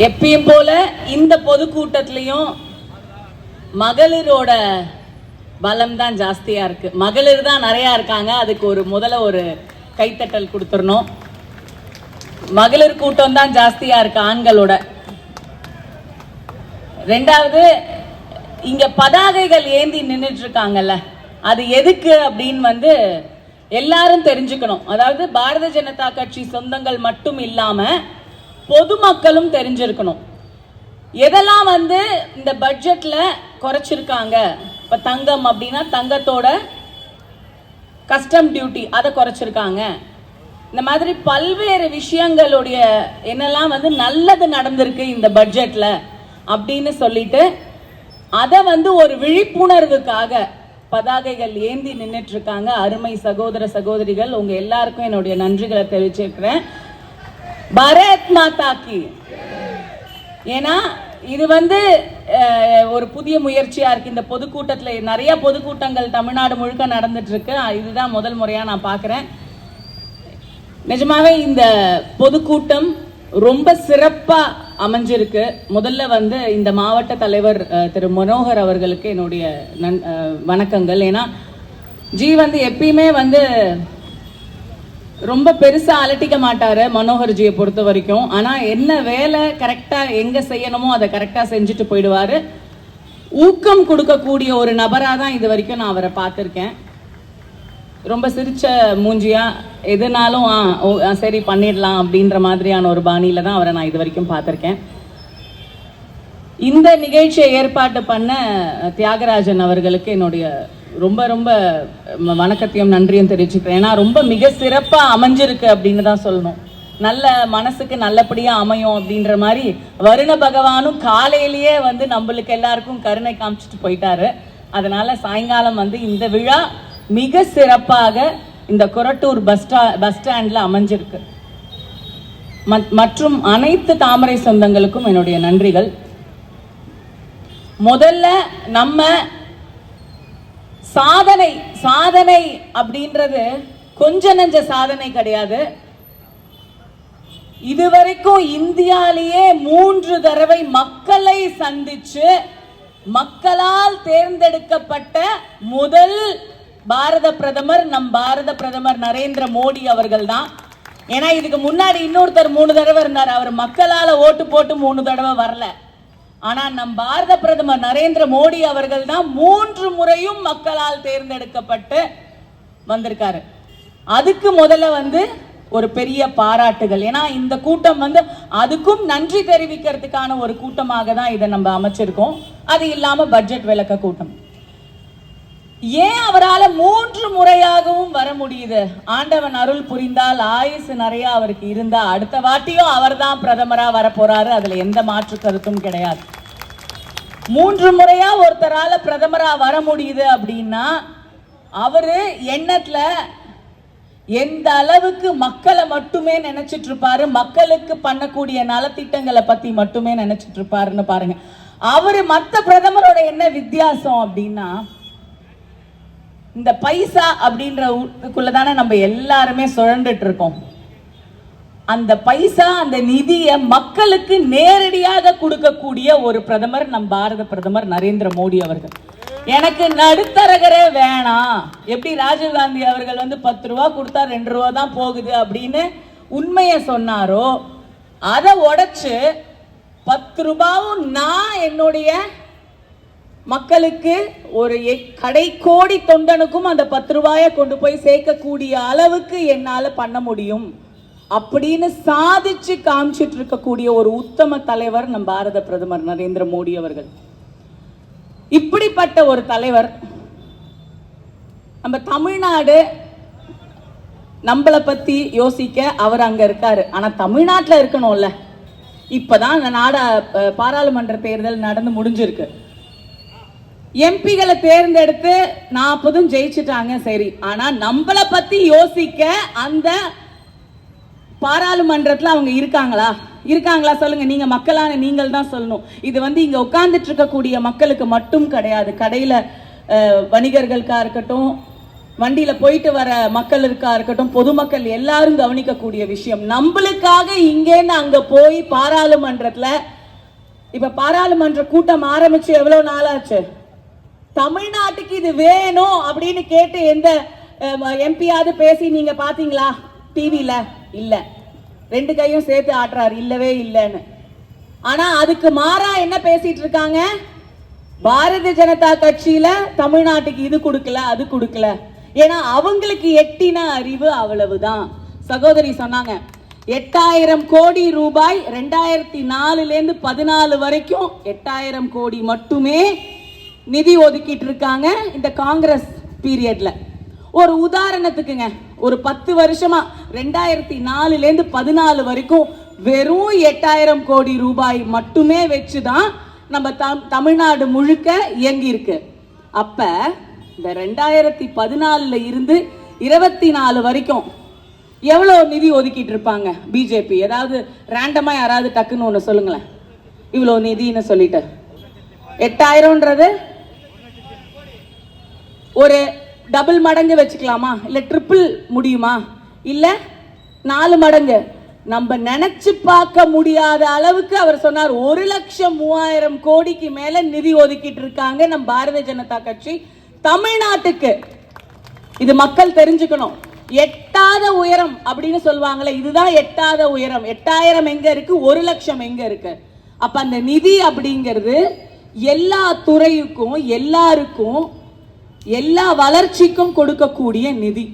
எப்பயும் போல இந்த பொதுக்கூட்டத்திலையும் மகளிரோட பலம் தான் ஜாஸ்தியா இருக்கு. மகளிர் தான் நிறைய இருக்காங்க. அதுக்கு முதல்ல ஒரு கைத்தட்டல் கொடுத்துடணும். மகளிர் கூட்டம் தான் ஜாஸ்தியா இருக்கு ஆண்களோட. ரெண்டாவது, இங்க பதாகைகள் ஏந்தி நின்றுட்டு இருக்காங்கல்ல, அது எதுக்கு அப்படின்னு எல்லாரும் தெரிஞ்சுக்கணும். அதாவது பாரதிய ஜனதா கட்சி சொந்தங்கள் மட்டும் இல்லாம பொதுமக்களும் தெரிஞ்சிருக்கணும். எதெல்லாம் இந்த பட்ஜெட்ல குறைச்சிருக்காங்க. இப்ப தங்கம் அப்படின்னா தங்கத்தோட கஸ்டம் டியூட்டி அதை குறைச்சிருக்காங்க. இந்த மாதிரி பல்வேறு விஷயங்களுடைய என்னெல்லாம் நல்லது நடந்திருக்கு இந்த பட்ஜெட்ல அப்படின்னு சொல்லிட்டு அதை ஒரு விழிப்புணர்வுக்காக பதாகைகள் ஏந்தி நின்றுட்டு இருக்காங்க. அருமை சகோதர சகோதரிகள், உங்க எல்லாருக்கும் என்னுடைய நன்றிகளை தெரிவிச்சிருக்கிறேன். பாரத் மாதா கி. ஏன்னா இது ஒரு புதிய முயற்சியா இருக்கு. இந்த பொதுக்கூட்டத்தில் நிறைய பொதுக்கூட்டங்கள் தமிழ்நாடு முழுக்க நடந்துட்டு இருக்கு. இதுதான் முதல் முறையா நான் பார்க்கிறேன். நிஜமாவே இந்த பொதுக்கூட்டம் ரொம்ப சிறப்பா அமைஞ்சிருக்கு. முதல்ல இந்த மாவட்ட தலைவர் திரு மனோகர் அவர்களுக்கு என்னுடைய வணக்கங்கள். ஏன்னா ஜி எப்பயுமே ரொம்ப பெருசா அலட்டிக்க மாட்டாரு மனோகர்ஜியை பொறுத்த வரைக்கும். ஆனா என்ன வேலை கரெக்டா எங்க செய்யணுமோ அதை கரெக்டா செஞ்சுட்டு போயிடுவாரு. ஊக்கம் கொடுக்கக்கூடிய ஒரு நபரா தான் இது வரைக்கும் நான் அவரை பார்த்திருக்கேன். ரொம்ப சிரிச்ச மூஞ்சியா எதுனாலும் சரி பண்ணிடலாம் அப்படின்ற மாதிரியான ஒரு பாணியில தான் அவரை நான் இது வரைக்கும் பார்த்திருக்கேன். இந்த நிகழ்ச்சியை ஏற்பாடு பண்ண தியாகராஜன் அவர்களுக்கு என்னுடைய ரொம்ப ரொம்ப வணக்கத்தையும் நன்றியும் தெரிவிச்சுக்கிறேன். ஏன்னா ரொம்ப மிக சிறப்பா அமைஞ்சிருக்கு அப்படின்னு தான் சொல்லணும். நல்ல மனசுக்கு நல்லபடியா அமையும் அப்படின்ற மாதிரி வருண பகவானும் காலையிலேயே நம்மளுக்கு எல்லாருக்கும் கருணை காமிச்சிட்டு போயிட்டாரு. அதனால சாயங்காலம் இந்த விழா மிக சிறப்பாக இந்த கொரட்டூர் பஸ் ஸ்டாண்ட்ல அமைஞ்சிருக்கு. மற்றும் அனைத்து தாமரை சொந்தங்களுக்கும் என்னுடைய நன்றிகள். முதல்ல நம்ம சாதனை அப்படின்றது கொஞ்ச நெஞ்ச சாதனை கிடையாது. இதுவரைக்கும் இந்தியாலேயே 3 தடவை மக்களை சந்திச்சு மக்களால் தேர்ந்தெடுக்கப்பட்ட முதல் பாரத பிரதமர் நம் பாரத பிரதமர் நரேந்திர மோடி அவர்கள் தான். ஏன்னா இதுக்கு முன்னாடி இன்னொருத்தர் 3 தடவை இருந்தார். அவர் மக்களால ஓட்டு போட்டு 3 தடவை வரல. ஆனா நம் பாரத பிரதமர் நரேந்திர மோடி அவர்கள் தான் 3 முறையும் மக்களால் தேர்ந்தெடுக்கப்பட்டு வந்திருக்காரு. அதுக்கு முதல்ல ஒரு பெரிய பாராட்டுகள். ஏன்னா இந்த கூட்டம் அதுக்கும் நன்றி தெரிவிக்கிறதுக்கான ஒரு கூட்டமாக தான் இதை நம்ம அமைச்சிருக்கோம். அது இல்லாம பட்ஜெட் விளக்க கூட்டம். ஏன் அவரால் 3 முறையாகவும் வர முடியுது? ஆண்டவன் அருள் புரிந்தால் ஆயுசு நிறைய அவருக்கு இருந்தா அடுத்த வாட்டியும் அவர் தான் பிரதமரா வர போறாரு. அதுல எந்த மாற்று கருத்தும் கிடையாது. 3 முறையா ஒருத்தரால பிரதமரா வர முடியுது அப்படின்னா அவரு எண்ணத்துல எந்த அளவுக்கு மக்களை மட்டுமே நினைச்சிட்டு இருப்பாரு, மக்களுக்கு பண்ணக்கூடிய நலத்திட்டங்களை பத்தி மட்டுமே நினைச்சிட்டு இருப்பாருன்னு பாருங்க. அவரு மத்த பிரதமரோட என்ன வித்தியாசம் அப்படின்னா, இந்த பைசா அப்படின்றதுக்குள்ளதானே நம்ம எல்லாருமே சுழண்டுட்டு இருக்கோம். அந்த பைசா அந்த நிதியை மக்களுக்கு நேரடியாக கொடுக்கக்கூடிய ஒரு பிரதமர் நம் பாரத பிரதமர் நரேந்திர மோடி அவர்கள். எனக்கு நடுத்தரகரே வேணாம், எப்படி ராஜீவ் காந்தி அவர்கள் 10 ரூபா கொடுத்தா 2 ரூபா தான் போகுது அப்படின்னு உண்மையை சொன்னாரோ அதை உடைச்சு 10 ரூபாவும் நான் என்னுடைய மக்களுக்கு ஒரு கடை கோடி தொண்டனுக்கும் அந்த 10 ரூபாயை கொண்டு போய் சேர்க்கக்கூடிய அளவுக்கு என்னால பண்ண முடியும் அப்படின்னு சாதிச்சு காமிச்சிட்டு இருக்கக்கூடிய ஒரு உத்தம தலைவர் நம் பாரத பிரதமர் நரேந்திர மோடி அவர்கள். இப்படிப்பட்ட ஒரு தலைவர் நம்ம தமிழ்நாடு நம்மளை பத்தி யோசிக்க அவர் அங்க இருக்காரு. ஆனா தமிழ்நாட்டில் இருக்கணும்ல. இப்பதான் பாராளுமன்ற தேர்தல் நடந்து முடிஞ்சிருக்கு. எம்பிகளை தேர்ந்தெடுத்து 40 ஜெயிச்சுட்டாங்க, சரி. ஆனா நம்மளை பத்தி யோசிக்க அந்த பாராளுமன்றத்தில் அவங்க இருக்காங்களா சொல்லுங்க. நீங்க மக்களான நீங்கள் தான் சொல்லணும். இது இங்க உட்கார்ந்துட்டு இருக்கக்கூடிய மக்களுக்கு மட்டும் கிடையாது. கடையில வணிகர்களுக்கா இருக்கட்டும், வண்டியில போயிட்டு வர மக்கள் இருக்கட்டும், பொதுமக்கள் எல்லாரும் கவனிக்கக்கூடிய விஷயம். நம்மளுக்காக இங்கேருந்து அங்க போய் பாராளுமன்றத்துல, இப்ப பாராளுமன்ற கூட்டம் ஆரம்பிச்சு எவ்வளவு நாளாச்சு? தமிழ்நாட்டுக்கு இது வேணும் அப்படின்னு கேட்டு எந்த எம்பியாவது பேசி நீங்க பாத்தீங்களா டிவில? இல்ல. ரெண்டு கையும் சேர்த்து ஆட்டுறாரு, இல்லவே இல்லைன்னு. ஆனா அதுக்கு மாறா என்ன பேசிட்டு இருக்காங்க? பாரதிய ஜனதா கட்சியில தமிழ்நாட்டுக்கு இது கொடுக்கல, அது கொடுக்கல. ஏன்னா அவங்களுக்கு எட்டின அறிவு அவ்வளவுதான். சகோதரி சொன்னாங்க 8000 கோடி ரூபாய் 2004 14 வரைக்கும் 8000 கோடி மட்டுமே நிதி ஒதுக்கிட்டு இருக்காங்க இந்த காங்கிரஸ் பீரியட்ல. ஒரு உதாரணத்துக்குங்க, ஒரு 10 வருஷமா 2004 14 வரைக்கும் வெறும் 8000 கோடி ரூபாய் மட்டுமே வச்சுதான் நம்ம தமிழ்நாடு முழுக்க இயங்கி இருக்கு. அப்ப இந்த 2014 இருந்து 24 வரைக்கும் எவ்வளவு நிதி ஒதுக்கிட்டு இருப்பாங்க பிஜேபி? ஏதாவது ரேண்டமா யாராவது டக்குன்னு ஒண்ணு சொல்லுங்களேன். இவ்வளவு நிதின்னு சொல்லிட்டு 8000ன்றது ஒரு டபுள் மடங்கு வச்சுக்கலாமா? இல்ல ட்ரிபிள் முடியுமா? இல்ல 4 மடங்கு? நம்ம நினைச்சு பார்க்க முடியாத அளவுக்கு அவர் சொன்னார் 1,03,000 கோடிக்கு மேல நிதி ஒதுக்கிட்டு இருக்காங்க நம் பாரதிய ஜனதா கட்சி தமிழ்நாட்டுக்கு. இது மக்கள் தெரிஞ்சுக்கணும். எட்டாத உயரம் அப்படின்னு சொல்லுவாங்களே, இதுதான் எட்டாத உயரம். 8000 எங்க இருக்கு, 1,00,000 எங்க இருக்கு? அப்ப அந்த நிதி அப்படிங்கிறது எல்லா துறைக்கும், எல்லாருக்கும், எல்லா வளர்ச்சிக்கும் கொடுக்கக்கூடிய நிதி.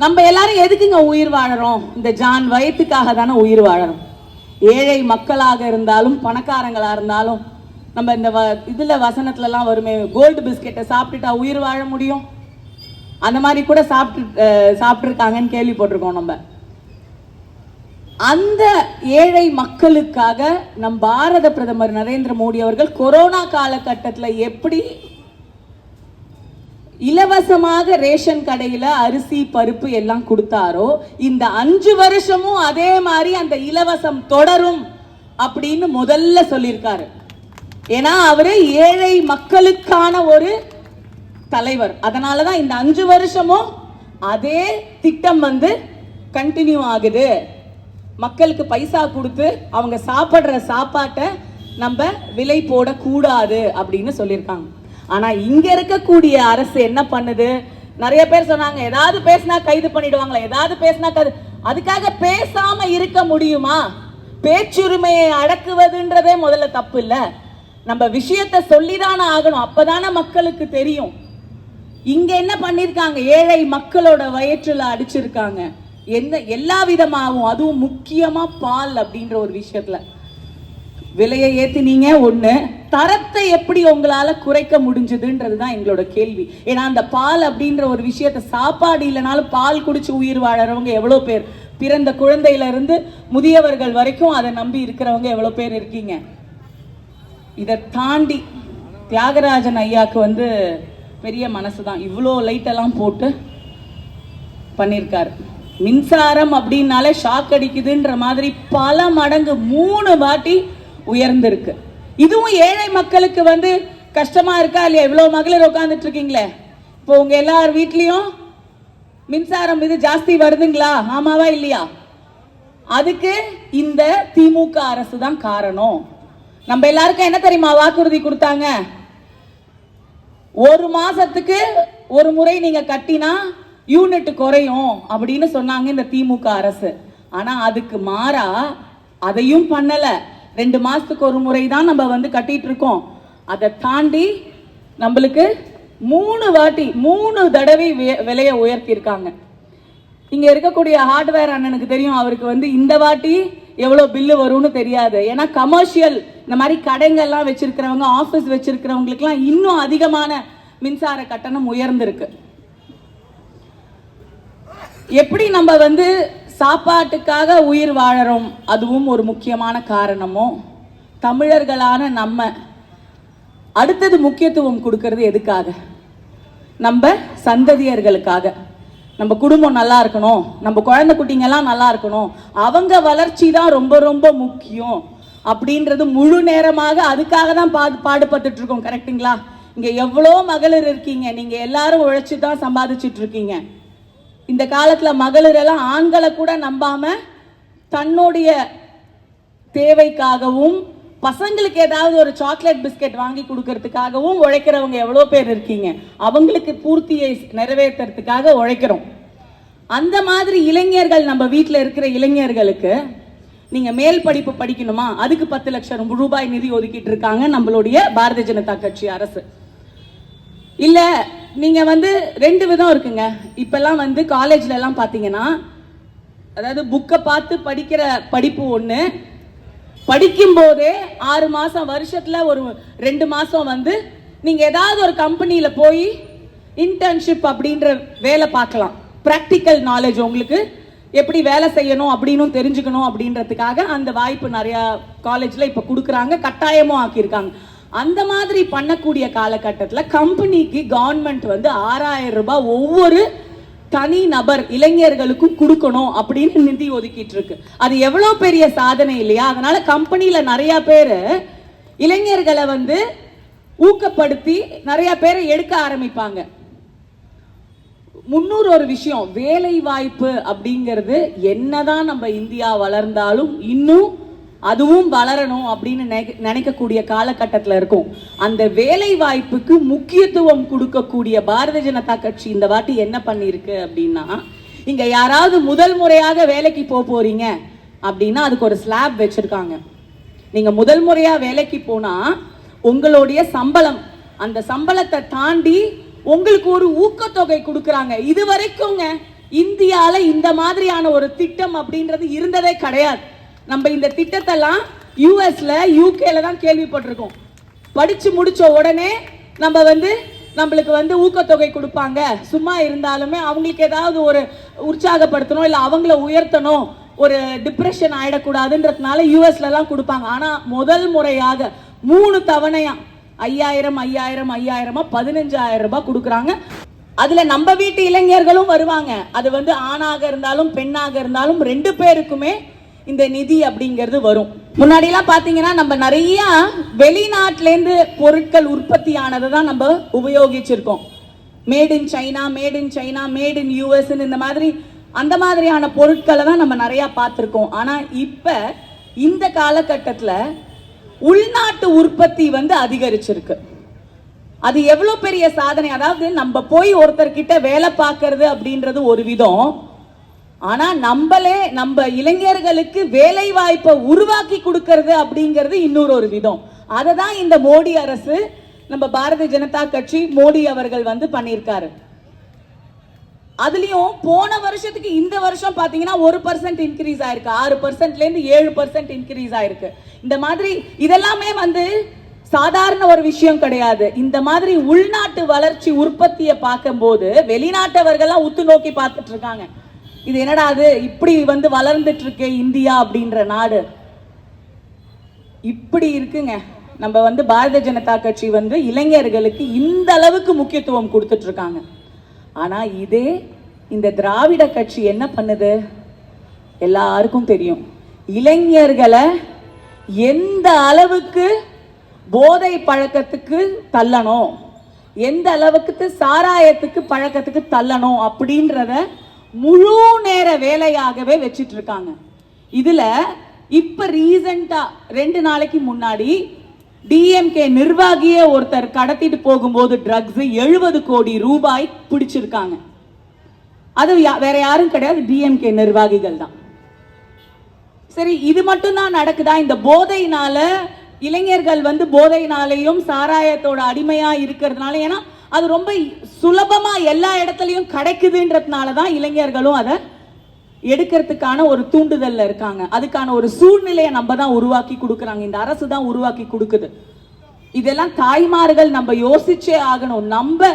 நம்ம எல்லாரும் எதுக்குங்க உயிர் வாழறோம்? இந்த ஜான் வயிற்றுக்காக தானே உயிர் வாழறோம். ஏழை மக்களாக இருந்தாலும் பணக்காரங்களா இருந்தாலும், நம்ம இந்த இதுல வசனத்துல எல்லாம் வருமே, கோல்டு பிஸ்கெட்டை சாப்பிட்டுட்டா உயிர் வாழ முடியும், அந்த மாதிரி கூட சாப்பிட்டுருக்காங்கன்னு கேள்விப்பட்டிருக்கோம். நம்ம அந்த ஏழை மக்களுக்காக நம் பாரத பிரதமர் நரேந்திர மோடி அவர்கள் கொரோனா காலகட்டத்தில் எப்படி இலவசமாக ரேஷன் கடையில அரிசி பருப்பு எல்லாம் கொடுத்தாரோ, இந்த 5 வருஷமும் அதே மாதிரி அந்த இலவசம் தொடரும் அப்படின்னு முதல்ல சொல்லியிருக்காரு. ஏன்னா அவரு ஏழை மக்களுக்கான ஒரு தலைவர். அதனாலதான் இந்த 5 வருஷமும் அதே திட்டம் கண்டினியூ ஆகுது. மக்களுக்கு பைசா கொடுத்து அவங்க சாப்பிடுற சாப்பாட்டை நம்ம விலை போடக்கூடாது அப்படின்னு சொல்லியிருக்காங்க. ஆனா இங்க இருக்கக்கூடிய அரசு என்ன பண்ணுது? நிறைய பேர் சொன்னாங்க ஏதாவது பேசினா கைது பண்ணிடுவாங்களா, ஏதாவது பேசினா அதுக்காக பேசாம இருக்க முடியுமா? பேச்சுரிமையை அடக்குவதுன்றதே முதல்ல தப்பு இல்ல. நம்ம விஷயத்தை சொல்லிதானே ஆகணும், அப்பதானே மக்களுக்கு தெரியும். இங்க என்ன பண்ணிருக்காங்க? ஏழை மக்களோட வயிற்றுல அடிச்சிருக்காங்க. எல்லா விதமாகவும், அதுவும் முக்கியமா பால் அப்படின்ற ஒரு விஷயத்துல விலையை ஏத்தினீங்க. ஒண்ணு, தரத்தை எப்படி உங்களால குறைக்க முடிஞ்சதுன்றதுதான் எங்களோட கேள்வி. ஏன்னா அந்த பால் அப்படின்ற ஒரு விஷயத்த, சாப்பாடு இல்லைனாலும் பால் குடிச்சு உயிர் வாழறவங்க எவ்வளவு பேர், பிறந்த குழந்தையில இருந்து முதியவர்கள் வரைக்கும் அதை நம்பி இருக்கிறவங்க எவ்வளவு பேர் இருக்கீங்க. இதை தாண்டி தியாகராஜன் ஐயாக்கு பெரிய மனசுதான், இவ்வளோ லைட் எல்லாம் போட்டு பண்ணியிருக்காரு. மின்சாரம் அப்படின்னாலே ஷாக் அடிக்குதுன்ற மாதிரி பல மடங்கு 3 வாட்டி உயர்ந்திருக்கு. இதுவும் ஏழை மக்களுக்கு கஷ்டமா இருக்கா இல்லையா? இவ்வளவு மகளிர் உட்கார்ந்துட்டு இருக்கீங்களே, இப்போ உங்க எல்லார் வீட்லயும் மின்சாரம் இது ஜாஸ்தி வருதுங்களா? ஆமாவா இல்லையா? அதுக்கு இந்த திமுக அரசு தான் காரணம். நம்ம எல்லாருக்கும் என்ன தெரியுமா வாக்குறுதி கொடுத்தாங்க? 1 மாசத்துக்கு ஒரு முறை நீங்க கட்டினா யூனிட் குறையும் அப்படின்னு சொன்னாங்க இந்த திமுக அரசு. ஆனா அதுக்கு மாறா அதையும் பண்ணல. 2 மாசத்துக்கு ஒரு முறை தான் நம்ம கட்டிட்டு இருக்கோம். அதை தாண்டி நம்மளுக்கு 3 தடவை விலையை உயர்த்தி இருக்காங்க. இங்க இருக்கக்கூடிய ஹார்ட்வேர் அண்ணனுக்கு தெரியும், அவருக்கு இந்த வாட்டி எவ்வளவு பில்லு வரும்னு தெரியாது. ஏன்னா கமர்ஷியல் இந்த மாதிரி கடைகள்லாம் வச்சிருக்கிறவங்க, ஆபீஸ் வச்சிருக்கிறவங்களுக்குலாம் இன்னும் அதிகமான மின்சார கட்டணம் உயர்ந்திருக்கு. எப்படி நம்ம சாப்பாட்டுக்காக உயிர் வாழறோம், அதுவும் ஒரு முக்கியமான காரணமோ, தமிழர்களான நம்ம அடுத்தது முக்கியத்துவம் கொடுக்கிறது எதுக்காக? நம்ம சந்ததியர்களுக்காக. நம்ம குடும்பம் நல்லா இருக்கணும், நம்ம குழந்தை குட்டிங்கெல்லாம் நல்லா இருக்கணும், அவங்க வளர்ச்சி தான் ரொம்ப ரொம்ப முக்கியம் அப்படின்றது முழு நேரமாக அதுக்காக தான் பாடுபட்டு இருக்கோம். கரெக்டுங்களா? இங்க எவ்வளோ மகளிர் இருக்கீங்க, நீங்க எல்லாரும் உழைச்சு தான் சம்பாதிச்சுட்டு இருக்கீங்க. இந்த காலத்துல மகளிர் எல்லாம் ஆண்களை கூட நம்பாம தன்னுடைய தேவைக்காகவும் பசங்களுக்கு ஏதாவது ஒரு சாக்லேட் பிஸ்கெட் வாங்கி கொடுக்கறதுக்காகவும் உழைக்கிறவங்க எவ்வளோ பேர் இருக்கீங்க. அவங்களுக்கு பூர்த்தியை நிறைவேற்றுறதுக்காக உழைக்கிறோம். அந்த மாதிரி இளைஞர்கள், நம்ம வீட்டில் இருக்கிற இளைஞர்களுக்கு நீங்க மேல் படிப்பு படிக்கணுமா, அதுக்கு 10 லட்சம் ரூபாய் நிதி ஒதுக்கிட்டு இருக்காங்க நம்மளுடைய பாரதிய ஜனதா கட்சி அரசு. இல்ல நீங்க வந்து 2 விதம் இருக்குங்க. இப்பெல்லாம் வந்து காலேஜ்ல எல்லாம் பாத்தீங்கன்னா, அதாவது புக்கை பார்த்து படிக்கிற படிப்பு ஒண்ணு, படிக்கும் போதே 6 மாசம் வருஷத்துல ஒரு 2 மாசம் வந்து நீங்க ஏதாவது ஒரு கம்பெனியில போய் இன்டர்ன்ஷிப் அப்படின்ற வேலை பார்க்கலாம். பிராக்டிக்கல் நாலேஜ் உங்களுக்கு எப்படி வேலை செய்யணும் அப்படின்னு தெரிஞ்சுக்கணும் அப்படின்றதுக்காக அந்த வாய்ப்பு நிறைய காலேஜ்ல இப்ப கொடுக்குறாங்க, கட்டாயமும் ஆக்கியிருக்காங்க. அந்த மாதிரி பண்ணக்கூடிய காலகட்டத்தில் கம்பெனிக்கு கவர்மெண்ட் வந்து 6000 ரூபாய் ஒவ்வொரு தனி நபர் இளைஞர்களுக்கும் கொடுக்கணும் அப்படின்னு நிதி ஒதுக்கிட்டு இருக்கு. அது எவ்வளவு பெரிய சாதனை இல்லையா? அதனால கம்பெனில நிறைய பேர் இளைஞர்களை வந்து ஊக்கப்படுத்தி நிறைய பேரை எடுக்க ஆரம்பிப்பாங்க. முன்னூறு ஒரு விஷயம், வேலை வாய்ப்பு அப்படிங்கிறது என்னதான் நம்ம இந்தியா வளர்ந்தாலும் இன்னும் அதுவும் வளரணும் அப்படின்னு நினைக்கக்கூடிய காலகட்டத்தில் இருக்கும். அந்த வேலை வாய்ப்புக்கு முக்கியத்துவம் கொடுக்கக்கூடிய பாரதிய ஜனதா கட்சி இந்த வாட்டி என்ன பண்ணிருக்கு அப்படின்னா, இங்க யாராவது முதல் முறையாக வேலைக்கு போறீங்க அப்படின்னா அதுக்கு ஒரு ஸ்லாப் வச்சிருக்காங்க. நீங்க முதல் முறையா வேலைக்கு போனா உங்களுடைய சம்பளம், அந்த சம்பளத்தை தாண்டி உங்களுக்கு ஒரு ஊக்கத்தொகை கொடுக்கறாங்க. இது வரைக்கும்ங்க இந்தியால இந்த மாதிரியான ஒரு திட்டம் அப்படின்றது இருந்ததே கிடையாது. நம்ம இந்த திட்டத்தெல்லாம் யூஎஸ்ல யூகேல தான் கேள்விப்பட்டிருக்கோம். படிச்சு முடிச்ச உடனே நம்ம வந்து நம்மளுக்கு வந்து ஊக்கத்தொகை கொடுப்பாங்க. சும்மா இருந்தாலுமே அவங்களுக்கு ஏதாவது ஒரு உற்சாகப்படுத்தணும், இல்லை அவங்கள உயர்த்தணும், ஒரு டிப்ரெஷன் ஆயிடக்கூடாதுன்றதுனால யூஎஸ்ல எல்லாம் கொடுப்பாங்க. ஆனா முதல் முறையாக 3 தவணையா 5000 15,000 ரூபாய் கொடுக்குறாங்க. அதுல நம்ம வீட்டு இளைஞர்களும் வருவாங்க. அது வந்து ஆணாக இருந்தாலும் பெண்ணாக இருந்தாலும் 2 பேருக்குமே இந்த நிதி அப்படிங்கிறது வரும். முன்னாடி எல்லாம் பாத்தீங்கன்னா நம்ம நிறைய வெளிநாட்டுல இருந்து பொருட்கள் உற்பத்தி ஆனதை தான் நம்ம உபயோகிச்சிருக்கோம். Made in China, made in China, made in US, இந்த மாதிரி அந்த மாதிரியான பொருட்களை தான் நம்ம நிறைய பார்த்திருக்கோம். ஆனா இப்ப இந்த காலகட்டத்தில் உள்நாட்டு உற்பத்தி வந்து அதிகரிச்சிருக்கு. அது எவ்வளவு பெரிய சாதனை. அதாவது நம்ம போய் ஒருத்தர்கிட்ட வேலை பார்க்கறது அப்படின்றது ஒரு விதம், ஆனா நம்ம இளைஞர்களுக்கு வேலை வாய்ப்பை உருவாக்கி கொடுக்கிறது அப்படிங்கிறது இன்னொரு ஒரு விதம். அதை தான் இந்த மோடி அரசு, நம்ம பாரதிய ஜனதா கட்சி, மோடி அவர்கள் வந்து பண்ணியிருக்காரு. அதுலயும் போன வருஷத்துக்கு இந்த வருஷம் பாத்தீங்கன்னா 1% இன்க்ரீஸ் ஆயிருக்கு. 6%ல இருந்து 7% இன்க்ரீஸ் ஆயிருக்கு. இந்த மாதிரி இதெல்லாமே வந்து சாதாரண ஒரு விஷயம் கிடையாது. இந்த மாதிரி உள்நாட்டு வளர்ச்சி உற்பத்தியை பார்க்கும்போது வெளிநாட்டவர்கள்லாம் உத்து நோக்கி பார்த்துட்டு இருக்காங்க. இது என்னடா அது இப்படி வந்து வளர்ந்துட்டு இருக்கு இந்தியா அப்படின்ற நாடு. இப்படி இருக்குங்க. நம்ம வந்து பாரதிய ஜனதா கட்சி வந்து இளைஞர்களுக்கு இந்த அளவுக்கு முக்கியத்துவம் கொடுத்துட்டு இருக்காங்க. ஆனா இதே இந்த திராவிட கட்சி என்ன பண்ணுது எல்லாருக்கும் தெரியும். இளைஞர்களை எந்த அளவுக்கு போதை பழக்கத்துக்கு தள்ளணும், எந்த அளவுக்கு சாராயத்துக்கு பழக்கத்துக்கு தள்ளணும் அப்படின்றத முழு நேர வேலையாகவே வச்சிட்டு இருக்காங்க. இதுல இப்ப ரீசெண்டா 2 நாளைக்கு முன்னாடி டிஎம்கே நிர்வாகியே ஒருத்தர் கடத்திட்டு போகும்போது ட்ரக்ஸ் 70 கோடி ரூபாய் பிடிச்சிருக்காங்க. அது வேற யாரும் கிடையாது, டிஎம்கே நிர்வாகிகள் தான். சரி, இது மட்டும் தான் நடக்குதா? இந்த போதையினால இளைஞர்கள் வந்து போதையினாலையும் சாராயத்தோட அடிமையா இருக்கிறதுனால, ஏன்னா அது ரொம்ப சுலபமா எல்லா இடத்துலயும் கிடைக்குதுன்றதுனால தான் இளைஞர்களும் அதை எடுக்கிறதுக்கான ஒரு தூண்டுதல்ல இருக்காங்க. அதுக்கான ஒரு சூழ்நிலையை நம்ம தான் உருவாக்கி கொடுக்குறாங்க, இந்த அரசு தான் உருவாக்கி கொடுக்குது. இதெல்லாம் தாய்மார்கள் நம்ம யோசிச்சே ஆகணும். நம்ம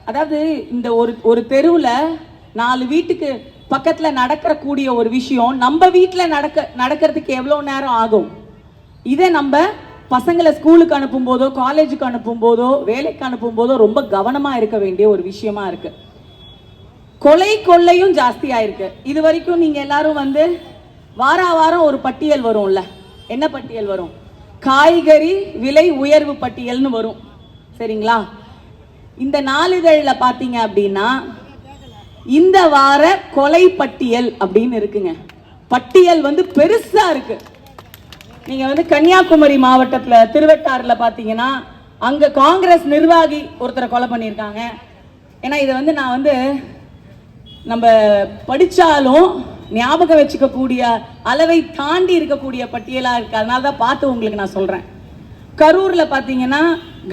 அதாவது இந்த ஒரு தெருவுல 4 வீட்டுக்கு பக்கத்துல நடக்கக்கூடிய ஒரு விஷயம் நம்ம வீட்டுல நடக்கிறதுக்கு எவ்வளவு நேரம் ஆகும். இதை நம்ம பசங்களை ஸ்கூலுக்கு அனுப்பும் போதோ, காலேஜுக்கு அனுப்பும் போதோ, வேலைக்கு அனுப்பும் போதோ ரொம்ப கவனமா இருக்க வேண்டிய ஒரு விஷயமா இருக்கு. கொலை கொள்ளையும் ஜாஸ்தி ஆயிருக்கு. இது வரைக்கும் நீங்க எல்லாரும் வந்து வாரம் ஒரு பட்டியல் வரும்ல, என்ன பட்டியல் வரும்? காய்கறி விலை உயர்வு பட்டியல்னு வரும், சரிங்களா? இந்த நாளிதழில் பார்த்தீங்க அப்படின்னா இந்த வார கொலை பட்டியல் அப்படின்னு இருக்குங்க. பட்டியல் வந்து பெருசா இருக்கு. நீங்க வந்து கன்னியாகுமரி மாவட்டத்துல திருவட்டாறுல பாத்தீங்கன்னா அங்க காங்கிரஸ் நிர்வாகி ஒருத்தரை கொலை பண்ணியிருக்காங்க. ஏன்னா இதை வந்து நான் வந்து நம்ம படிச்சாலும் ஞாபகம் வச்சுக்க கூடிய அளவை தாண்டி இருக்கக்கூடிய பட்டியலா இருக்கு. அதனால தான் பார்த்து உங்களுக்கு நான் சொல்றேன். கரூர்ல பாத்தீங்கன்னா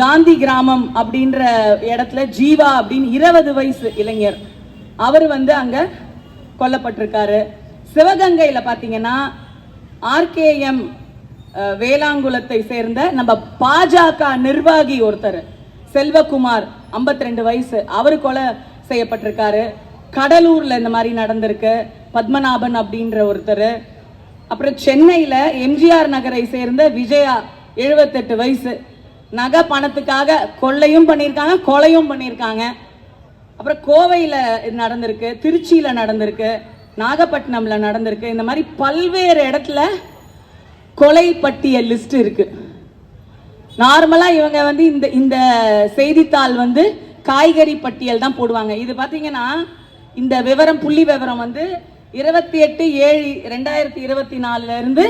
காந்தி கிராமம் அப்படின்ற இடத்துல ஜீவா அப்படின்னு 20 வயசு இளைஞர் அவர் வந்து அங்க கொல்லப்பட்டிருக்காரு. சிவகங்கையில பாத்தீங்கன்னா ஆர்கேஎம் வேளாங்குளத்தை சேர்ந்த நம்ம பாஜக நிர்வாகி ஒருத்தர் செல்வகுமார் 52 வயசு அவர் கொலை செய்யப்பட்டிருக்காரு. கடலூர்ல இந்த மாதிரி நடந்திருக்கு. பத்மநாபன் அப்படின்ற ஒருத்தர். அப்புறம் சென்னையில எம்ஜிஆர் நகரை சேர்ந்த விஜயா 78 வயசு நகை பணத்துக்காக கொள்ளையும் பண்ணியிருக்காங்க, கொலையும் பண்ணியிருக்காங்க. அப்புறம் கோவையில் நடந்திருக்கு, திருச்சியில் நடந்திருக்கு, நாகப்பட்டினம்ல நடந்திருக்கு. இந்த மாதிரி பல்வேறு இடத்துல கொலை பட்டியல் லிஸ்ட் இருக்கு. நார்மலா இவங்க வந்து இந்த செய்தித்தாள் வந்து காய்கறி பட்டியல் தான் போடுவாங்க. இது பாத்தீங்கன்னா இந்த விவரம் புள்ளி விவரம் வந்து 28/7/2024 இருந்து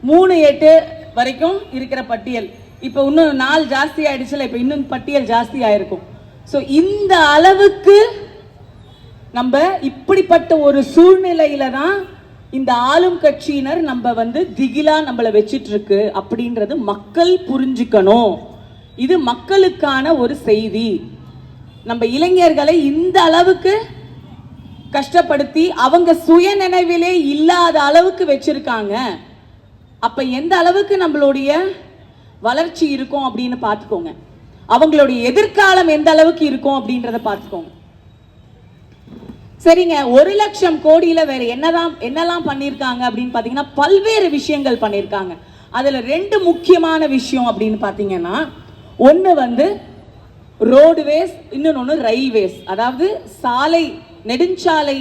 3/8 வரைக்கும் இருக்கிற பட்டியல். இப்போ இன்னும் நாள் ஜாஸ்தி ஆயிடுச்சுல, இப்போ இன்னும் பட்டியல் ஜாஸ்தி ஆயிருக்கும். ஸோ இந்த அளவுக்கு நம்ம இப்படிப்பட்ட ஒரு சூழ்நிலையில தான் இந்த ஆளும் கட்சியினர் நம்ம வந்து திகிலா நம்மளை வச்சிட்டு இருக்கு அப்படின்றது மக்கள் புரிஞ்சுக்கணும். இது மக்களுக்கான ஒரு செய்தி. நம்ம இளைஞர்களை இந்த அளவுக்கு கஷ்டப்படுத்தி அவங்க சுய நினைவிலே இல்லாத அளவுக்கு வச்சிருக்காங்க. அப்ப எந்த அளவுக்கு நம்மளுடைய வளர்ச்சி இருக்கும் அப்படின்னு பார்த்துக்கோங்க. அவங்களுடைய எதிர்காலம் எந்த அளவுக்கு இருக்கும் அப்படின்றத பார்த்துக்கோங்க. சரிங்க, 1 லட்சம் கோடியில வேற என்னெல்லாம் பண்ணிருக்காங்க அப்படின்னு பாத்தீங்கன்னா பல்வேறு விஷயங்கள் பண்ணிருக்காங்க. அதுல 2 முக்கியமான விஷயம் அப்படின்னு பாத்தீங்கன்னா ஒன்னு வந்து ரோடுவேஸ், இன்னொன்னு ரயில்வேஸ். அதாவது சாலை, நெடுஞ்சாலை,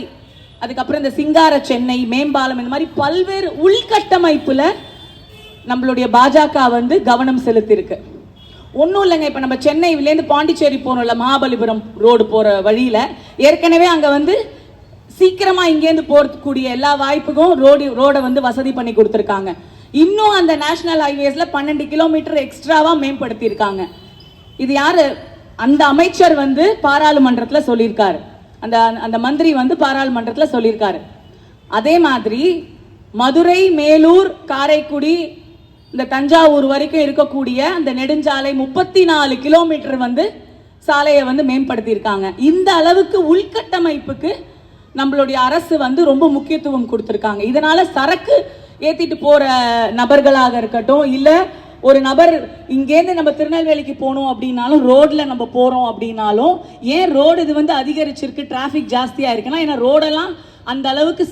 அதுக்கப்புறம் இந்த சிங்கார சென்னை மேம்பாலம், இந்த மாதிரி பல்வேறு உள்கட்டமைப்புல நம்மளுடைய பாஜக வந்து கவனம் செலுத்திருக்கு. ஒன்றும் இல்லைங்க, இப்போ நம்ம சென்னையிலேருந்து பாண்டிச்சேரி போகிறோம்ல, மகாபலிபுரம் ரோடு போகிற வழியில் ஏற்கனவே அங்கே வந்து சீக்கிரமாக இங்கேருந்து போகிறதுக்கூடிய எல்லா வாய்ப்புக்கும் ரோடை வந்து வசதி பண்ணி கொடுத்துருக்காங்க. இன்னும் அந்த நேஷனல் ஹைவேஸில் 12 கிலோமீட்டர் எக்ஸ்ட்ராவாக மேம்படுத்தியிருக்காங்க. இது யார்? அந்த அமைச்சர் வந்து பாராளுமன்றத்தில் சொல்லியிருக்காரு, அந்த மந்திரி வந்து பாராளுமன்றத்தில் சொல்லியிருக்காரு. அதே மாதிரி மதுரை, மேலூர், காரைக்குடி, இந்த தஞ்சாவூர் வரைக்கும் இருக்கக்கூடிய அந்த நெடுஞ்சாலை 34 கிலோமீட்டர் வந்து சாலையை வந்து மேம்படுத்தி இருக்காங்க. இந்த அளவுக்கு உள்கட்டமைப்புக்கு நம்மளுடைய அரசு வந்து ரொம்ப முக்கியத்துவம் கொடுத்திருக்காங்க. இதனால சரக்கு ஏத்திட்டு போற நபர்களாக இருக்கட்டும், இல்ல ஒரு நபர் இங்கேருந்து நம்ம திருநெல்வேலிக்கு போகணும் அப்படின்னாலும் ரோட்ல நம்ம போறோம் அப்படின்னாலும், ஏன் ரோடு இது வந்து அதிகரிச்சிருக்கு, டிராபிக் ஜாஸ்தியா இருக்குன்னா, ஏன்னா ரோடெல்லாம் அந்த அளவுக்கு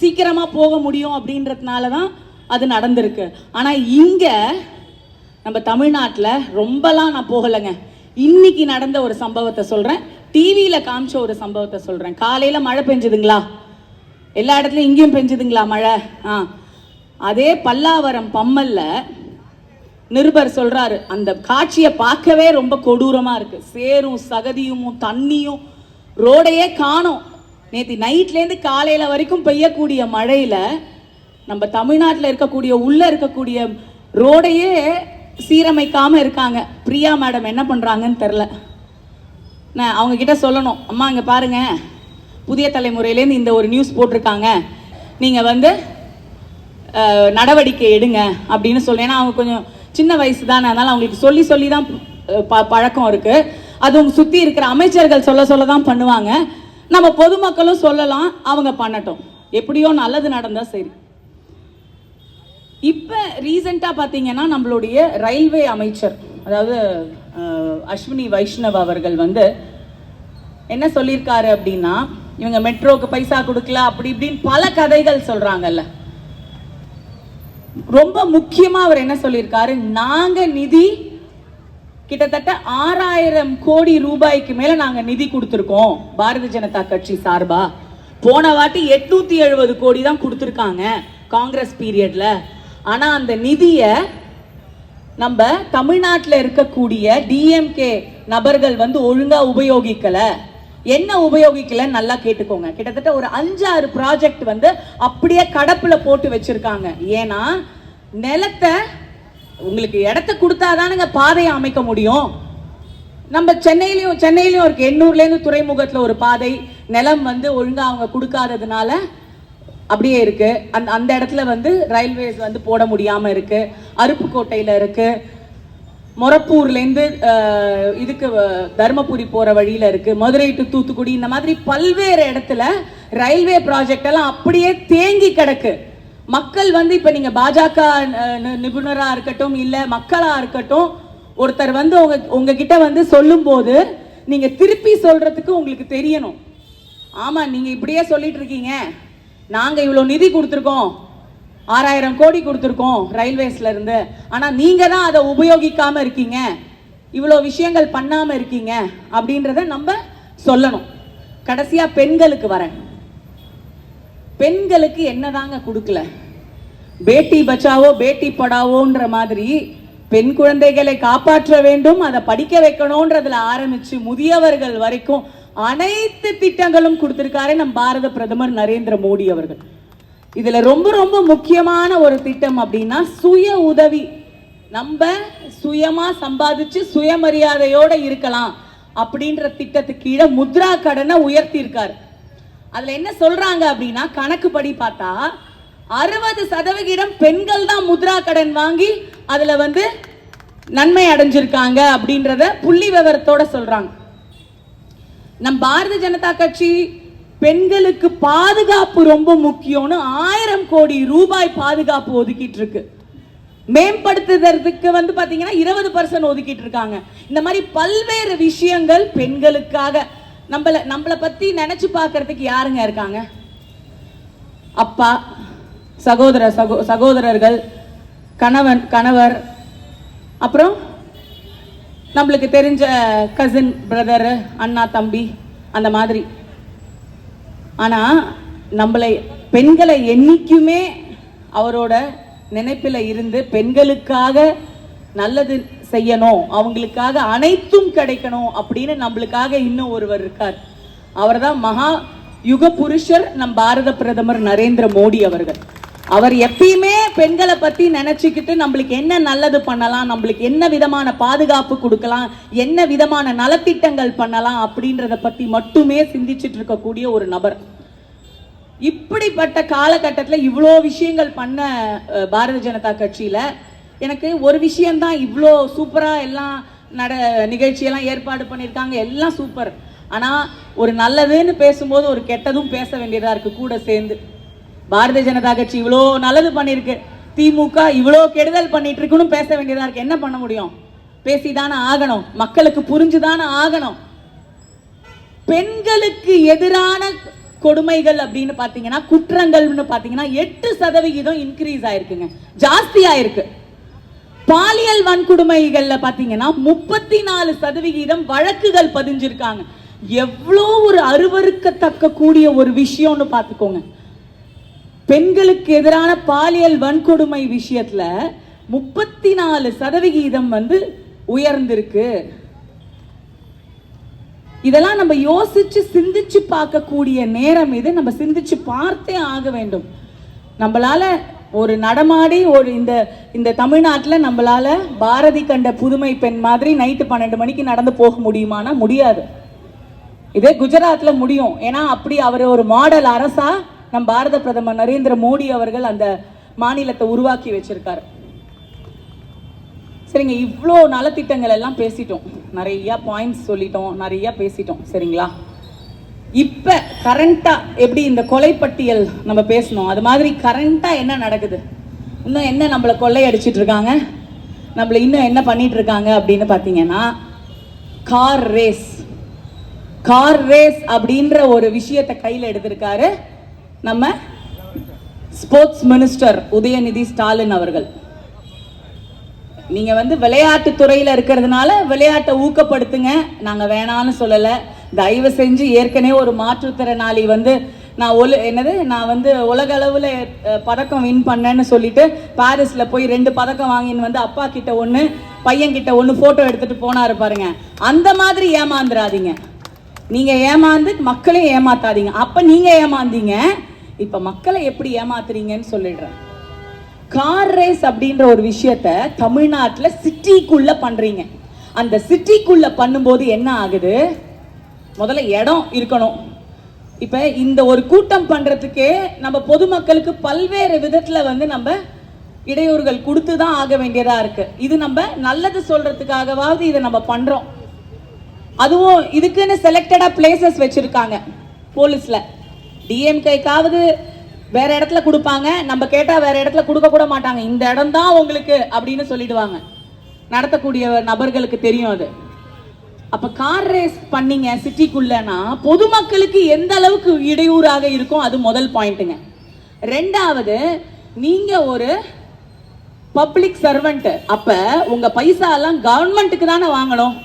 சீக்கிரமா போக முடியும் அப்படின்றதுனால தான் அது நடந்திருக்கு. ஆனா இங்க நம்ம தமிழ்நாட்டில் ரொம்பலாம் நான் போகலைங்க. இன்னைக்கு நடந்த ஒரு சம்பவத்தை சொல்றேன், டிவியில காமிச்ச ஒரு சம்பவத்தை சொல்றேன். காலையில மழை பெஞ்சதுங்களா? எல்லா இடத்துலயும் இங்கேயும் பெஞ்சதுங்களா மழை? அதே பல்லாவரம் பம்மல்ல நிருபர் சொல்றாரு, அந்த காட்சியை பார்க்கவே ரொம்ப கொடூரமா இருக்கு. சேரும் சகதியும் தண்ணியும், ரோடையே காணோம். நேற்று நைட்லேருந்து காலையில வரைக்கும் பெய்யக்கூடிய மழையில நம்ம தமிழ்நாட்டில் இருக்கக்கூடிய உள்ள இருக்கக்கூடிய ரோடையே சீரமைக்காம இருக்காங்க. பிரியா மேடம் என்ன பண்றாங்கன்னு தெரியல. நான் அவங்க கிட்ட சொல்லணும், அம்மா இங்க பாருங்க, புதிய தலைமுறையிலேருந்து இந்த ஒரு நியூஸ் போட்டிருக்காங்க, நீங்க வந்து நடவடிக்கை எடுங்க அப்படின்னு சொல்லி. ஏன்னா அவங்க கொஞ்சம் சின்ன வயசு தானே, அதனால அவங்களுக்கு சொல்லி சொல்லி தான் பழக்கம் இருக்கு. அது உங்க சுத்தி இருக்கிற அமைச்சர்கள் சொல்ல தான் பண்ணுவாங்க. நம்ம பொதுமக்களும் சொல்லலாம், அவங்க பண்ணட்டும். எப்படியோ நல்லது நடந்தா சரி. இப்போ ரீசெண்டாக பார்த்தீங்கன்னா நம்மளுடைய ரயில்வே அமைச்சர், அதாவது அஸ்வினி வைஷ்ணவ் அவர்கள் வந்து என்ன சொல்லியிருக்காரு அப்படின்னா, இவங்க மெட்ரோக்கு பைசா கொடுக்கல அப்படி இப்படின்னு பல கதைகள் சொல்றாங்கல்ல. ரொம்ப முக்கியமா அவர் என்ன சொல்லியிருக்காரு, நாங்க நிதி கிட்டத்தட்ட 6000 கோடி ரூபாய்க்கு மேல நாங்க நிதி கொடுத்திருக்கோம் பாரதிய ஜனதா கட்சி சார்பா. போன வாட்டி 870 கோடி தான் கொடுத்திருக்காங்க காங்கிரஸ் பீரியட்ல. ஆனா அந்த நிதியை நம்ம தமிழ்நாட்டில் இருக்கக்கூடிய டிஎம்கே நபர்கள் வந்து ஒழுங்கா உபயோகிக்கல. என்ன உபயோகிக்கல நல்லா கேட்டுக்கோங்க. கிட்டத்தட்ட ஒரு 5-6 ப்ராஜெக்ட் வந்து அப்படியே கடப்புல போட்டு வச்சிருக்காங்க. ஏன்னா நிலத்தை உங்களுக்கு இடத்த கொடுத்தாதானுங்க பாதையை அமைக்க முடியும். நம்ம சென்னையிலையும் இருக்கு. எண்ணூர்லேருந்து துறைமுகத்தில் ஒரு பாதை நிலம் வந்து ஒழுங்கா அவங்க கொடுக்காததுனால அப்படியே இருக்கு. அந்த இடத்துல வந்து ரயில்வேஸ் வந்து போட முடியாம இருக்கு. அருப்புக்கோட்டையில இருக்கு, மொரப்பூர்லேருந்து இதுக்கு தர்மபுரி போற வழியில இருக்கு, மதுரை டு தூத்துக்குடி, இந்த மாதிரி பல்வேறு இடத்துல ரயில்வே ப்ராஜெக்ட் எல்லாம் அப்படியே தேங்கி கிடக்கு. மக்கள் வந்து இப்ப நீங்க பாஜக நிபுணரா இருக்கட்டும் இல்ல மக்களா இருக்கட்டும், ஒருத்தர் வந்து உங்ககிட்ட வந்து சொல்லும் போது நீங்க திருப்பி சொல்றதுக்கு உங்களுக்கு தெரியணும். ஆமா நீங்க இப்படியே சொல்லிட்டு இருக்கீங்க, நாங்க இவ்வளவு நிதி கொடுத்துருக்கோம், 6000 கோடி கொடுத்துருக்கோம் ரயில்வேஸ்ல இருந்து, ஆனா நீங்க தான் அதை உபயோகிக்காம இருக்கீங்க, இவ்வளவு விஷயங்கள் பண்ணாம இருக்கீங்க அப்படின்றத நம்ம சொல்லணும். கடைசியா பெண்களுக்கு வரேன். பெண்களுக்கு என்னதாங்க கொடுக்கல? பேட்டி பச்சாவோ பேட்டி படாவோன்ற மாதிரி பெண் குழந்தைகளை காப்பாற்ற வேண்டும், அதை படிக்க வைக்கணும்ன்றதுல ஆரம்பிச்சு முதியவர்கள் வரைக்கும் அனைத்து திட்டங்களும் கொடுத்திருக்காரு நம் பாரத பிரதமர் நரேந்திர மோடி அவர்கள். இதுல ரொம்ப ரொம்ப முக்கியமான ஒரு திட்டம் அப்படின்னா சுய உதவி. நம்ம சுயமா சம்பாதிச்சு சுயமரியாதையோட இருக்கலாம் அப்படின்ற திட்டத்துக்கு கீழே முத்ரா கடனை உயர்த்தி இருக்காரு. அதுல என்ன சொல்றாங்க அப்படின்னா, கணக்குப்படி பார்த்தா 60% பெண்கள் தான் முத்ரா கடன் வாங்கி அதுல வந்து நன்மை அடைஞ்சிருக்காங்க அப்படின்றத புள்ளி விவரத்தோட சொல்றாங்க. நம் பாரதிய ஜனதா கட்சி பெண்களுக்கு பாதுகாப்பு ரொம்ப முக்கியம்னு 1000 கோடி ரூபாய் பாதுகாப்பு ஒதுக்கிட்டு இருக்கு. மேம்படுத்துறதுக்கு வந்து பாத்தீங்கன்னா 20% ஒதுக்கிட்டு இருக்காங்க. இந்த மாதிரி பல்வேறு விஷயங்கள் பெண்களுக்காக. நம்மள பத்தி நினைச்சு பார்க்கறதுக்கு யாருங்க இருக்காங்க? அப்பா, சகோதரர்கள், கணவர், அப்புறம் நம்மளுக்கு தெரிஞ்ச கசின், பிரதர், அண்ணா, தம்பி, அந்த மாதிரி. ஆனா பெண்களை என்னைக்குமே அவரோட நினைப்பில் இருந்து பெண்களுக்காக நல்லது செய்யணும், அவங்களுக்காக அனைத்தும் கிடைக்கணும் அப்படின்னு நம்மளுக்காக இன்னும் ஒருவர் இருக்கார். அவர்தான் மகா யுக புருஷர் நம் பாரத பிரதமர் நரேந்திர மோடி அவர்கள். அவர் எப்பயுமே பெண்களை பத்தி நினைச்சுக்கிட்டு நம்மளுக்கு என்ன நல்லது பண்ணலாம், நம்மளுக்கு என்ன விதமான பாதுகாப்பு கொடுக்கலாம், என்ன விதமான நலத்திட்டங்கள் பண்ணலாம் அப்படின்றத பத்தி மட்டுமே சிந்திச்சுட்டு இருக்கக்கூடிய ஒரு நபர். இப்படிப்பட்ட காலகட்டத்தில் இவ்வளோ விஷயங்கள் பண்ண பாரதிய ஜனதா கட்சியில எனக்கு ஒரு விஷயம்தான், இவ்வளோ சூப்பரா எல்லாம் நிகழ்ச்சியெல்லாம் ஏற்பாடு பண்ணியிருக்காங்க, எல்லாம் சூப்பர். ஆனா ஒரு நல்லதுன்னு பேசும்போது ஒரு கெட்டதும் பேச வேண்டியதா இருக்கு கூட சேர்ந்து. பாரதிய ஜனதா கட்சி இவ்வளோ நல்லது பண்ணிருக்கு, திமுக இவ்வளோ கெடுதல் பண்ணிட்டு இருக்குன்னு பேச வேண்டியதா இருக்கு. என்ன பண்ண முடியும்? பேசிதானே ஆகணும், மக்களுக்கு புரிஞ்சுதானே ஆகணும். பெண்களுக்கு எதிரான கொடுமைகள் அப்படின்னு பாத்தீங்கன்னா, குற்றங்கள்னு பாத்தீங்கன்னா 8% இன்க்ரீஸ் ஆயிருக்குங்க, ஜாஸ்தி ஆயிருக்கு. பாலியல் வன்கொடுமைகள்ல பாத்தீங்கன்னா 34% வழக்குகள் பதிஞ்சிருக்காங்க. எவ்வளோ ஒரு அருவருக்கத்தக்க கூடிய ஒரு விஷயம்னு பாத்துக்கோங்க. பெண்களுக்கு எதிரான பாலியல் வன்கொடுமை விஷயத்துல 34% வந்து உயர்ந்திருக்கு. இதெல்லாம் நம்ம யோசிச்சு சிந்திச்சு பார்க்கக்கூடிய நேரம் இது. நம்ம சிந்திச்சு பார்த்தே ஆக வேண்டும். நம்மளால ஒரு நடமாடி ஒரு இந்த தமிழ்நாட்டில் நம்மளால பாரதி கண்ட புதுமை பெண் மாதிரி நைட்டு 12 மணிக்கு நடந்து போக முடியுமானா முடியாது. இதே குஜராத்ல முடியும். ஏன்னா அப்படி அவர் ஒரு மாடல் அரசா நம் பாரத பிரதமர் நரேந்திர மோடி அவர்கள் அந்த மாநிலத்தை உருவாக்கி வச்சிருக்காரு. சரிங்க, இவ்வளோ நலத்திட்டங்கள் எல்லாம் பேசிட்டோம், நிறைய பாயிண்ட்ஸ் சொல்லிட்டோம், நிறைய பேசிட்டோம். சரிங்களா, இப்ப கரண்டா எப்படி இந்த கொலைப்பட்டியல் நம்ம பேசணும், அது மாதிரி கரண்டா என்ன நடக்குது, இன்னும் என்ன நம்மளை கொள்ளையடிச்சிட்டு இருக்காங்க, நம்மள இன்னும் என்ன பண்ணிட்டு இருக்காங்க அப்படின்னு பாத்தீங்கன்னா, கார் ரேஸ் அப்படின்ற ஒரு விஷயத்தை கையில் எடுத்திருக்காரு நம்ம ஸ்போர்ட்ஸ் மினிஸ்டர் உதயநிதி ஸ்டாலின் அவர்கள். நீங்க வந்து விளையாட்டு துறையில இருக்கிறதுனால விளையாட்டை ஊக்கப்படுத்துங்க, நாங்க வேணான்னு சொல்லல. தயவு செஞ்சு ஏற்கனவே ஒரு மாற்றுத்திறனாளி வந்து நான் வந்து உலக அளவில் பதக்கம் வின் பண்ணேன்னு சொல்லிட்டு பாரிஸில் போய் 2 பதக்கம் வாங்கின்னு வந்து அப்பா கிட்ட ஒன்று பையன் கிட்ட ஒன்று ஃபோட்டோ எடுத்துட்டு போனாரு பாருங்க. அந்த மாதிரி ஏமாந்துடாதீங்க. நீங்கள் ஏமாந்து மக்களையும் ஏமாத்தாதீங்க. அப்போ நீங்கள் ஏமாந்தீங்க, இப்போ மக்களை எப்படி ஏமாத்துறீங்கன்னு சொல்லிடுறேன். கார் ரேஸ் அப்படின்ற ஒரு விஷயத்த தமிழ்நாட்டில் சிட்டிக்குள்ள பண்றீங்க. அந்த சிட்டிக்குள்ள பண்ணும்போது என்ன ஆகுது? முதல்ல இடம் இருக்கணும். இப்ப இந்த ஒரு கூட்டம் பண்றதுக்கே நம்ம பொதுமக்களுக்கு பல்வேறு விதத்துல வந்து நம்ம இடையூறுகள் கொடுத்து தான் ஆக வேண்டியதா இருக்கு. இது நம்ம நல்லது சொல்றதுக்காகவாவது இதை நம்ம பண்றோம். அதுவும் இதுக்குன்னு செலக்டடா பிளேசஸ் வச்சிருக்காங்க போலீஸ்ல. டிஎம்கேக்காவது வேற இடத்துல கொடுப்பாங்க, நம்ம கேட்டா வேற இடத்துல கொடுக்க கூட மாட்டாங்க. இந்த இடம் தான் உங்களுக்கு அப்படின்னு சொல்லிடுவாங்க. நடத்தக்கூடிய நபர்களுக்கு தெரியும் அது. அப்ப கார் ரேஸ் பண்ணீங்க சிட்டிக்குள்ளனா பொதுமக்களுக்கு எந்த அளவுக்கு இடையூறாக இருக்கும், அது முதல் பாயிண்ட்டுங்க. ரெண்டாவது, நீங்க ஒரு பப்ளிக் சர்வெண்ட். அப்ப உங்க பைசா எல்லாம் கவர்மெண்ட்டுக்கு தானே வாங்கணும்.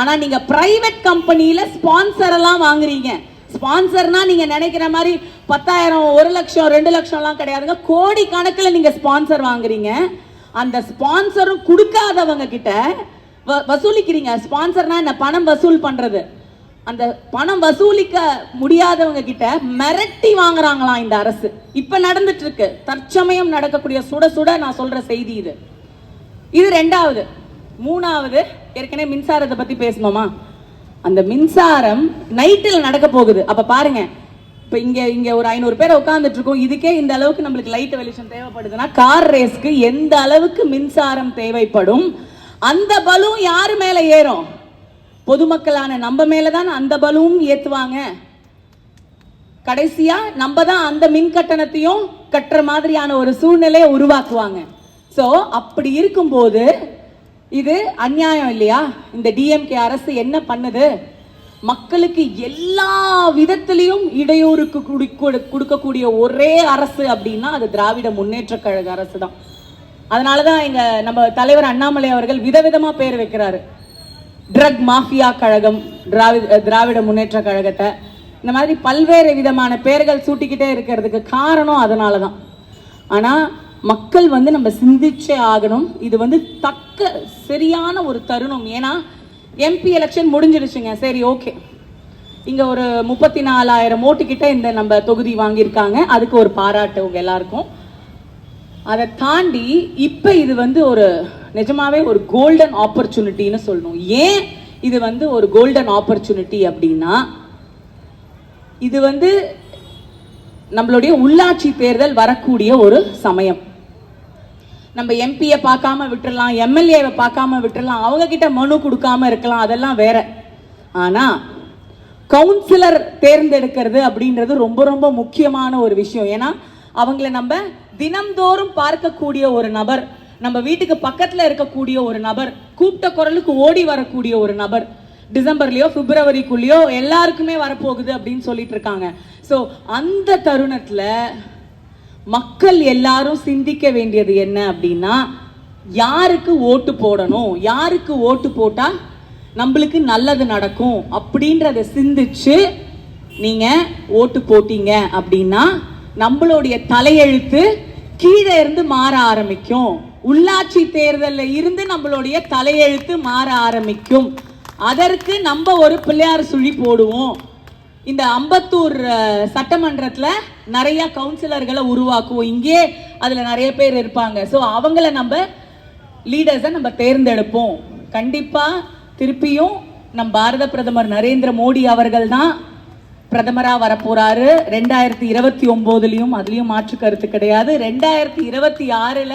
ஆனா நீங்க பிரைவேட் கம்பெனியில ஸ்பான்சர் எல்லாம் வாங்குறீங்க. ஸ்பான்சர்னா நீங்க நினைக்கிற மாதிரி 10,000 1 லட்சம் 2 லட்சம் எல்லாம் கிடையாதுங்க. கோடி கணக்கில் நீங்க ஸ்பான்சர் வாங்குறீங்க. அந்த ஸ்பான்சரும் கொடுக்காதவங்க கிட்ட வசூலிக்கிறீங்க. ஸ்பான்சர்னா என்ன? பணம் வசூல் பண்றது. அந்த பணம் வசூலிக்க முடியாதவங்க கிட்ட மிரட்டி வாங்குறாங்களாம் இந்த அரசு. இப்ப நடந்துட்டு இருக்கு, தற்சமயம் நடக்கக்கூடிய சுட சுட நான் சொல்ற செய்தி இது. இது ரெண்டாவது. மூணாவது, ஏற்கனவே மின்சாரத்தை பத்தி பேசணுமா? அந்த மின்சாரம் நைட்டில் நடக்க போகுது. அப்ப பாருங்க, இப்ப இங்க ஒரு 500 பேர் உட்கார்ந்துட்டு இருக்கோம். இதுக்கே இந்த அளவுக்கு நம்மளுக்கு லைட் வெளிச்சம் தேவைப்படுதுன்னா கார் ரேஸ்க்கு எந்த அளவுக்கு மின்சாரம் தேவைப்படும்? அந்த பலூன் யாரு மேல ஏறும்? பொதுமக்களான நம்ம மேலதான் அந்த பலூன் ஏத்துவாங்க. கடைசியா நம்ம தான் அந்த மின் கட்டணத்தையும் கட்டுற மாதிரியான ஒரு சூழ்நிலையை உருவாக்குவாங்க. சோ அப்படி இருக்கும்போது இது அநியாயம் இல்லையா? இந்த டிஎம்கே அரசு என்ன பண்ணுது? மக்களுக்கு எல்லா விதத்திலையும் இடையூறுக்கு கொடுக்கக்கூடிய ஒரே அரசு அப்படின்னா அது திராவிட முன்னேற்ற கழக அரசு தான். அதனாலதான் எங்க நம்ம தலைவர் அண்ணாமலை அவர்கள் விதவிதமா பேர் வைக்கிறாரு. ட்ரக் மாஃபியா கழகம், திராவிட முன்னேற்ற கழகத்தை, இந்த மாதிரி பல்வேறு விதமான பேர்கள் சூட்டிக்கிட்டே இருக்கிறதுக்கு காரணம் அதனாலதான். ஆனா மக்கள் வந்து நம்ம சிந்திச்சே ஆகணும். இது வந்து தக்க சரியான ஒரு தருணம். ஏன்னா எம்பி எலெக்ஷன் முடிஞ்சிடுச்சுங்க. சரி, ஓகே, இங்க ஒரு 34,000 ஓட்டு கிட்ட இந்த நம்ம தொகுதி வாங்கியிருக்காங்க. அதுக்கு ஒரு பாராட்டு உங்க எல்லாருக்கும். அதை தாண்டி இப்ப இது வந்து ஒரு நிஜமாவே ஒரு கோல்டன் ஆப்பர்ச்சுனிட்டின்னு சொல்லணும். ஏன் இது வந்து ஒரு கோல்டன் ஆப்பர்ச்சுனிட்டி அப்படின்னா, இது வந்து நம்மளுடைய உள்ளாட்சி தேர்தல் வரக்கூடிய ஒரு சமயம். நம்ம எம்பியை பார்க்காம விட்டுறலாம், எம்எல்ஏவை பார்க்காம விட்டுறலாம், அவங்க கிட்ட மனு கொடுக்காம இருக்கலாம், அதெல்லாம் வேற. ஆனா கவுன்சிலர் தேர்ந்தெடுக்கிறது அப்படின்றது ரொம்ப ரொம்ப முக்கியமான ஒரு விஷயம். ஏன்னா அவங்கள நம்ம தினம்தோறும் பார்க்கக்கூடிய ஒரு நபர், நம்ம வீட்டுக்கு பக்கத்துல இருக்கக்கூடிய ஒரு நபர், கூப்பிட்ட குரலுக்கு ஓடி வரக்கூடிய ஒரு நபர். டிசம்பர்லயோ பிப்ரவரிக்குள்ளேயோ எல்லாருக்குமே வரப்போகுது அப்படின்னு சொல்லிட்டு இருக்காங்க. சோ அந்த தருணத்துல மக்கள் எல்லாரும் சிந்திக்க வேண்டியது என்ன அப்படின்னா, யாருக்கு ஓட்டு போடணும், யாருக்கு ஓட்டு போட்டா நம்மளுக்கு நல்லது நடக்கும் அப்படின்றத சிந்திச்சு நீங்க ஓட்டு போட்டீங்க அப்படின்னா நம்மளுடைய தலையெழுத்து கீழே இருந்து மாற ஆரம்பிக்கும். உள்ளாட்சி தேர்தலில் இருந்து நம்மளுடைய தலையெழுத்து மாற ஆரம்பிக்கும். அதற்கு நம்ம ஒரு பிள்ளையார் சுழி போடுவோம். இந்த அம்பத்தூர் சட்டமன்றத்துல நிறைய கவுன்சிலர்களை உருவாக்குவோம். இங்கே அதுல நிறைய பேர் இருப்பாங்க. ஸோ அவங்கள நம்ம லீடர்ஸை நம்ம தேர்ந்தெடுப்போம். கண்டிப்பா திருப்பியும் நம் பாரத பிரதமர் நரேந்திர மோடி அவர்கள் தான் பிரதமரா வரப்போறாரு. 2029லயும் அதுலயும் மாற்று கருத்து கிடையாது. 2026ல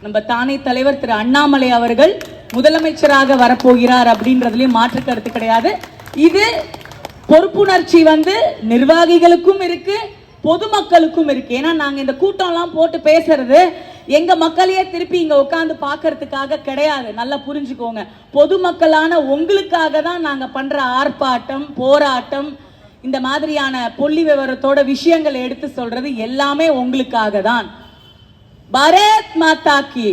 நம்ம தானே தலைவர் திரு அண்ணாமலை அவர்கள் முதலமைச்சராக வரப்போகிறார் அப்படின்றதுலயும் மாற்று கருத்து கிடையாது. இது பொறுப்புணர்ச்சி வந்து நிர்வாகிகளுக்கும் இருக்கு, பொதுமக்களுக்கும் இருக்கு. ஏன்னா நாங்க இந்த கூட்டம் எல்லாம் போட்டு பேசுறது எங்க மக்களையே திருப்பி இங்க உட்கார்ந்து பாக்குறதுக்காக கிடையாது. நல்லா புரிஞ்சுக்கோங்க. பொதுமக்களான உங்களுக்காக தான் நாங்க பண்ற ஆர்ப்பாட்டம், போராட்டம், இந்த மாதிரியான புள்ளி விவரத்தோட விஷயங்களை எடுத்து சொல்றது எல்லாமே உங்களுக்காக தான். பாரத் மாதா கி